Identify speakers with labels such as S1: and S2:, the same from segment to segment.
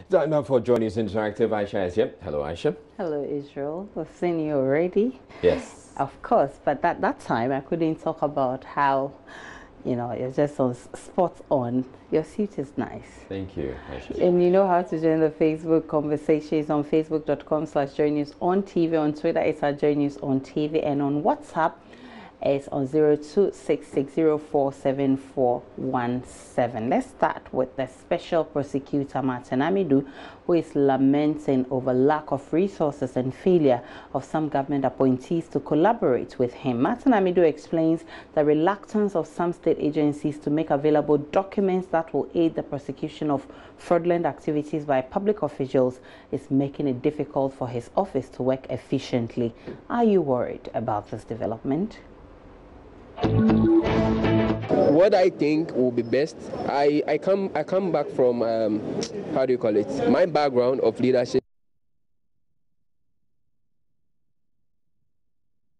S1: Time now for Joy News Interactive. Aisha is here. Hello, Aisha.
S2: Hello, Israel. We've seen you already.
S1: Yes.
S2: Of course, but that time I couldn't talk about how, you're just on spot on. Your suit is nice.
S1: Thank you, Aisha.
S2: And you know how to join the Facebook conversation. It's on facebook.com/joynewsontv. On Twitter, it's at joynewsontv. And on WhatsApp, it's on 0266047417. Let's start with the Special Prosecutor Martin Amidu, who is lamenting over lack of resources and failure of some government appointees to collaborate with him. Martin Amidu explains the reluctance of some state agencies to make available documents that will aid the prosecution of fraudulent activities by public officials is making it difficult for his office to work efficiently. Are you worried about this development?
S3: What I think will be best, I come back from how do you call it? My background of leadership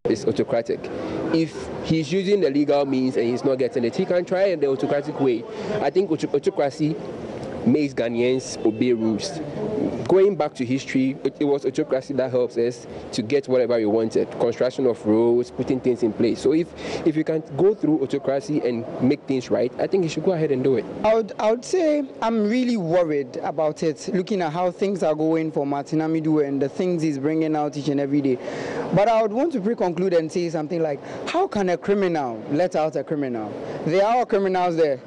S3: is autocratic. If he's using the legal means and he's not getting it, he can try it the autocratic way. I think autocracy makes Ghanaians obey rules. Going back to history, it was autocracy that helps us to get whatever we wanted. Construction of roads, putting things in place. So if you can go through autocracy and make things right, I think you should go ahead and do it.
S4: I would say I'm really worried about it, looking at how things are going for Martin Amidu and the things he's bringing out each and every day. But I would want to pre-conclude and say something like, how can a criminal let out a criminal? There are criminals there.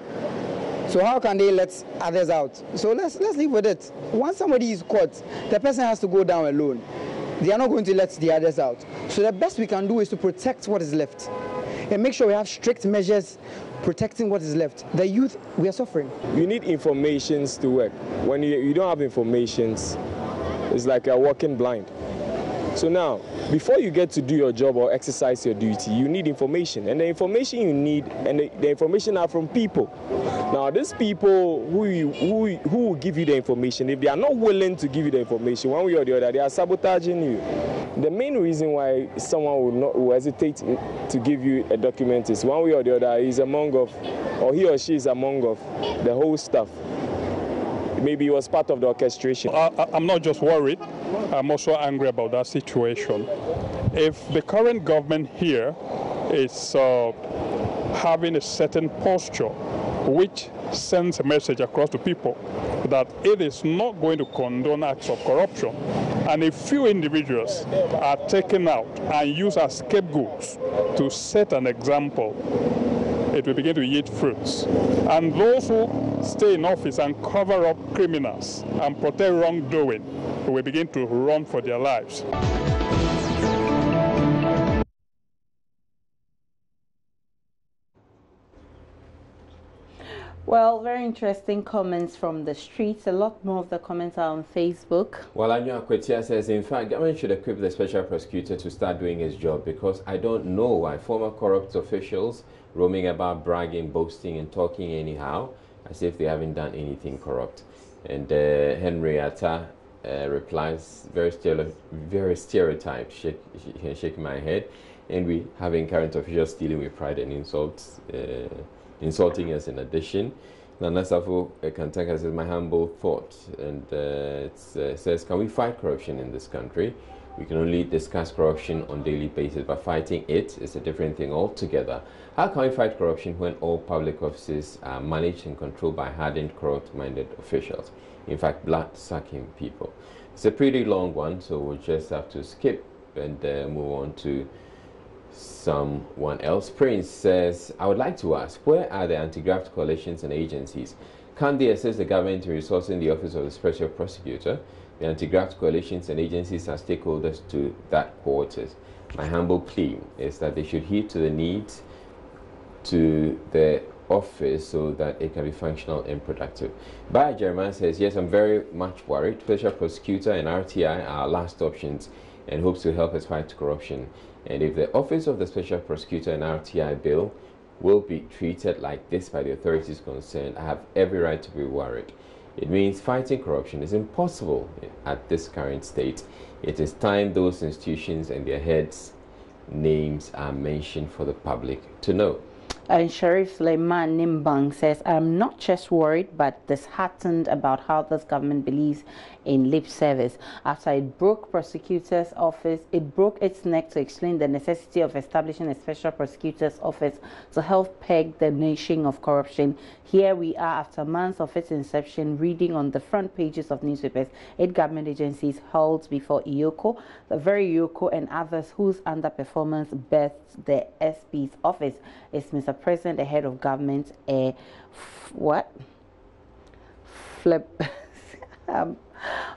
S4: So how can they let others out? So let's live with it. Once somebody is caught, the person has to go down alone. They are not going to let the others out. So the best we can do is to protect what is left and make sure we have strict measures protecting what is left. The youth, we are suffering.
S5: You need informations to work. When you don't have informations, it's like you're walking blind. So now, before you get to do your job or exercise your duty, you need information. And the information you need, and the information are from people. Now, these people who will give you the information, if they are not willing to give you the information, one way or the other, they are sabotaging you. The main reason why someone will hesitate to give you a document is one way or the other, he's among of, or he or she is among of the whole stuff. Maybe it was part of the orchestration.
S6: I'm not just worried, I'm also angry about that situation. If the current government here is having a certain posture which sends a message across to people that it is not going to condone acts of corruption, and a few individuals are taken out and used as scapegoats to set an example, it will begin to yield fruits. And those who stay in office and cover up criminals and protect wrongdoing will begin to run for their lives.
S2: Well, very interesting comments from the streets. A lot more of the comments are on Facebook.
S1: Well, Anya Kwetia says, in fact, government should equip the special prosecutor to start doing his job, because I don't know why former corrupt officials roaming about bragging, boasting, and talking anyhow, as if they haven't done anything corrupt. And Henrietta replies, very stereotyped, shaking my head. And we having current officials dealing with pride and insults, insulting us in addition. Nana Safo Kantaka says, my humble thought, and it says, can we fight corruption in this country? We can only discuss corruption on a daily basis, but fighting it is a different thing altogether. How can we fight corruption when all public offices are managed and controlled by hardened, corrupt-minded officials? In fact, blood-sucking people. It's a pretty long one, so we'll just have to skip and move on to someone else. Prince says, I would like to ask, where are the anti-graft coalitions and agencies? Can they assist the government in resourcing the office of the special prosecutor? The anti-graft coalitions and agencies are stakeholders to that quarters. My humble plea is that they should heed to the needs to the office so that it can be functional and productive. Bayer Jeremiah says, yes, I'm very much worried. Special prosecutor and RTI are our last options and hopes to help us fight corruption. And if the office of the special prosecutor and RTI bill will be treated like this by the authorities concerned, I have every right to be worried. It means fighting corruption is impossible at this current state. It is time those institutions and their heads' names are mentioned for the public to know.
S2: And Sheriff Suleiman Nimbang says, I'm not just worried but disheartened about how this government believes in lip service. After it broke prosecutor's office, it broke its neck to explain the necessity of establishing a special prosecutor's office to help peg the nation of corruption. Here we are after months of its inception, reading on the front pages of newspapers, 8 government agencies held before IOCO, the very IOCO and others whose underperformance birthed the SP's office. Is Mr. President, the head of government,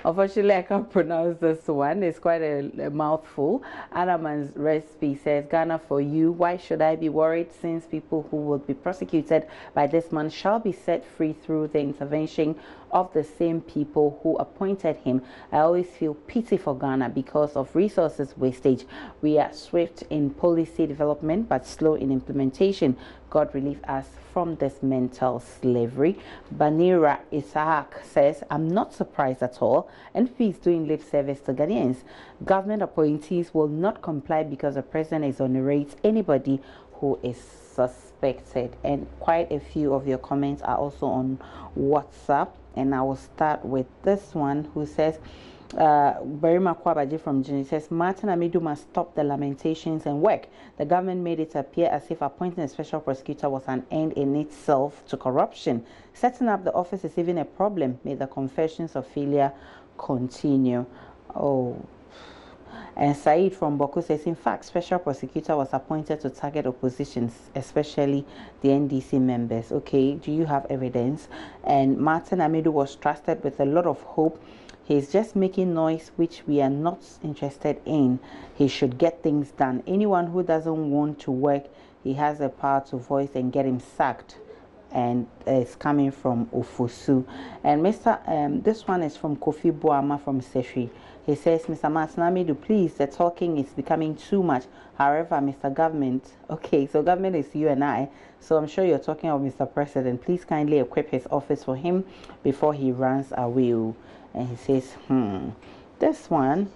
S2: unfortunately, I can't pronounce this one. It's quite a mouthful. Adaman's recipe says, Ghana for you. Why should I be worried since people who will be prosecuted by this man shall be set free through the intervention of the same people who appointed him? I always feel pity for Ghana because of resources wastage. We are swift in policy development but slow in implementation. God relieve us from this mental slavery. Banira Isaac says, I'm not surprised at all. NP is doing lip service to Ghanaians. Government appointees will not comply because the president exonerates anybody who is suspected. And quite a few of your comments are also on WhatsApp. And I will start with this one who says, Barima Kwabaji from Jini says, Martin Amidu must stop the lamentations and work. The government made it appear as if appointing a special prosecutor was an end in itself to corruption. Setting up the office is even a problem. May the confessions of failure continue. Oh. And Said from Boku says, in fact, special prosecutor was appointed to target oppositions, especially the NDC members. Okay, do you have evidence? And Martin Amidu was trusted with a lot of hope. He's just making noise, which we are not interested in. He should get things done. Anyone who doesn't want to work, he has the power to voice and get him sacked. And it's coming from Ofosu. And this one is from Kofi Boama from Seshi. He says, Mr. Martin Amidu, please, the talking is becoming too much. However, Mr. Government, okay, so government is you and I, so I'm sure you're talking about Mr. President. Please kindly equip his office for him before he runs away. And he says, this one,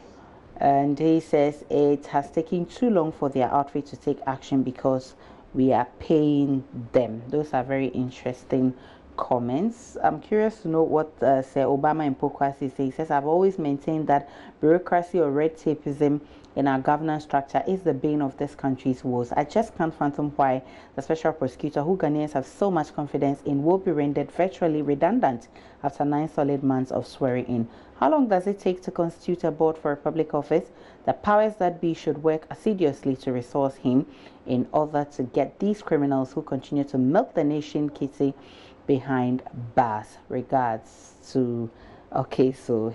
S2: and he says, it has taken too long for their outfit to take action because we are paying them. Those are very interesting comments. I'm curious to know what Sir Obama in Pokwasi says. He says, I've always maintained that bureaucracy or red tapeism in our governance structure is the bane of this country's woes. I just can't fathom why the special prosecutor, who Ghanaians have so much confidence in, will be rendered virtually redundant after 9 solid months of swearing in. How long does it take to constitute a board for a public office? The powers that be should work assiduously to resource him in order to get these criminals who continue to milk the nation kitty behind bars. Regards to, okay, so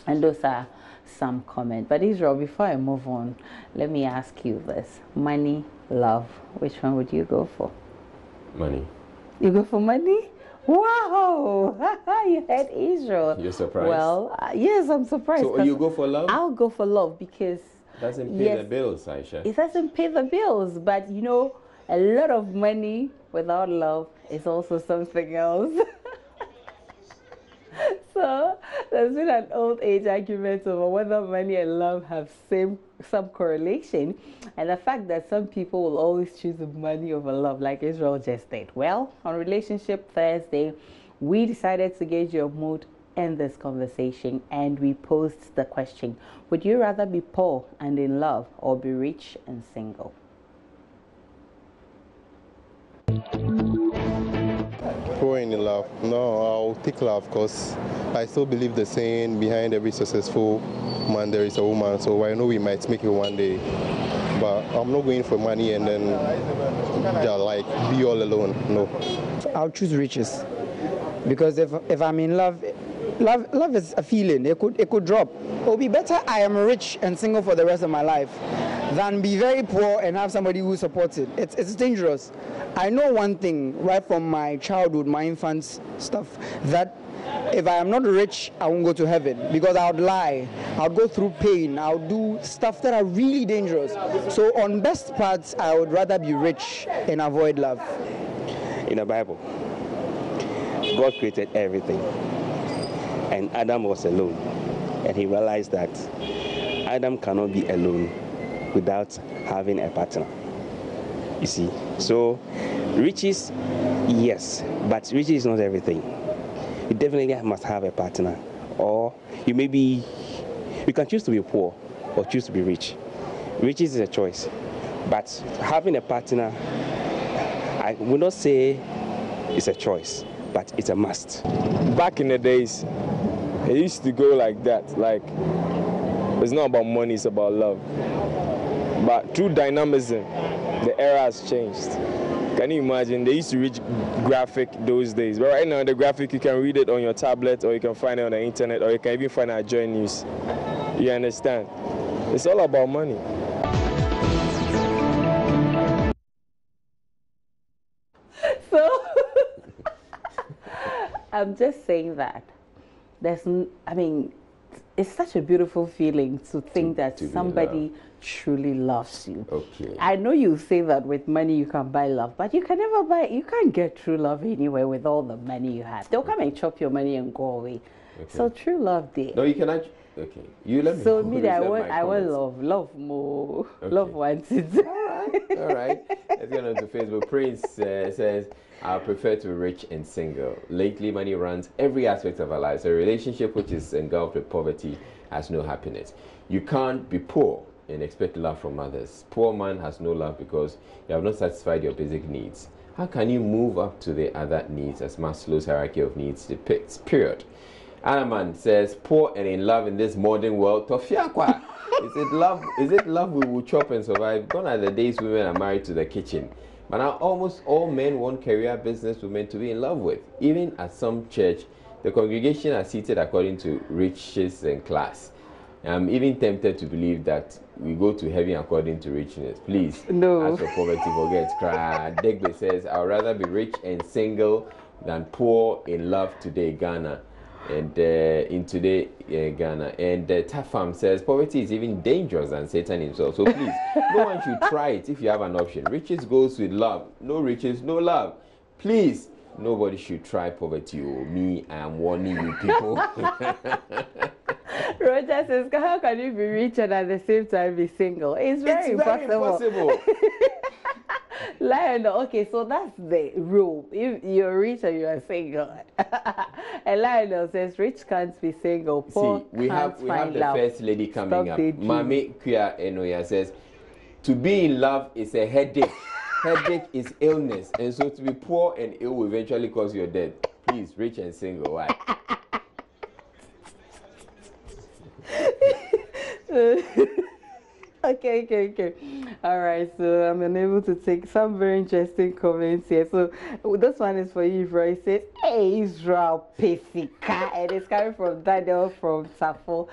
S2: and those are some comment. But Israel, before I move on, let me ask you this: money, love, which one would you go for?
S1: Money.
S2: You go for money? Wow! You had Israel.
S1: You're surprised?
S2: Well, yes, I'm surprised.
S1: So you go for love?
S2: I'll go for love because
S1: it doesn't pay the bills, Aisha.
S2: It doesn't pay the bills, but you know, a lot of money without love is also something else. So there's been an old age argument over whether money and love have some correlation, and the fact that some people will always choose money over love, like Israel just did. Well, on Relationship Thursday, we decided to gauge your mood in this conversation, and we posed the question: would you rather be poor and in love, or be rich and single?
S7: Poor and in love. No, I'll take love because I still believe the saying, behind every successful man there is a woman. So I know we might make it one day, but I'm not going for money and then like be all alone. No.
S4: I'll choose riches because if I'm in love, love is a feeling. It could drop. It would be better I am rich and single for the rest of my life than be very poor and have somebody who supports it. It's dangerous. I know one thing right from my childhood, my infant stuff, that if I am not rich, I won't go to heaven because I would lie, I'll go through pain, I'll do stuff that are really dangerous. So on best parts, I would rather be rich and avoid love.
S8: In the Bible, God created everything, and Adam was alone, and he realized that Adam cannot be alone without having a partner. You see, So riches, yes, but riches is not everything. You definitely must have a partner, or you can choose to be poor or choose to be rich. Riches is a choice, but having a partner, I would not say it's a choice, but it's a must.
S5: Back in the days, it used to go like that. Like, it's not about money, it's about love. But through dynamism, the era has changed. Can you imagine? They used to read graphic those days. But right now, the graphic, you can read it on your tablet, or you can find it on the internet, or you can even find it at Joy News. You understand? It's all about money.
S2: So, I'm just saying that it's such a beautiful feeling to think that somebody truly loves you.
S1: Okay.
S2: I know you say that with money you can buy love, but you can't get true love anywhere with all the money you have. They'll come and chop your money and go away. Okay. So true love there.
S1: No, you can actually. Okay, you let me.
S2: So me, I want love more, okay. Love wanted.
S1: All right. Let's get on to Facebook. Prince says, I prefer to be rich and single. Lately, money runs every aspect of our lives. A relationship which is engulfed with poverty has no happiness. You can't be poor and expect love from others. Poor man has no love because you have not satisfied your basic needs. How can you move up to the other needs as Maslow's hierarchy of needs depicts? Period. Anaman says, poor and in love in this modern world. Tofiakwa. Is it love we will chop and survive? Gone are the days women are married to the kitchen. But now almost all men want career business women to be in love with. Even at some church, the congregation are seated according to riches and class. I'm even tempted to believe that we go to heaven according to richness. Please,
S2: no.
S1: As for poverty, forget. Degbe says, I would rather be rich and single than poor in love today, Ghana. And in today, Ghana. And Tafam says, poverty is even dangerous than Satan himself. So please, no one should try it if you have an option. Riches goes with love. No riches, no love. Please, nobody should try poverty. Oh, me, I am warning you people.
S2: Roger says, how can you be rich and at the same time be single? It's very impossible. Lionel, okay, so that's the rule. If you're rich and you are single. And Lionel says, rich can't be single. Poor
S1: See, we have the
S2: love.
S1: first lady coming up. Mami Kuya Enoya says, to be in love is a headache. Headache is illness. And so to be poor and ill will eventually cause your death. Please, rich and single. Why?
S2: Okay. All right, so I'm unable to take some very interesting comments here. So this one is for you, Roy. It says, hey, Israel Pesika, and it's coming from Daniel from Safo.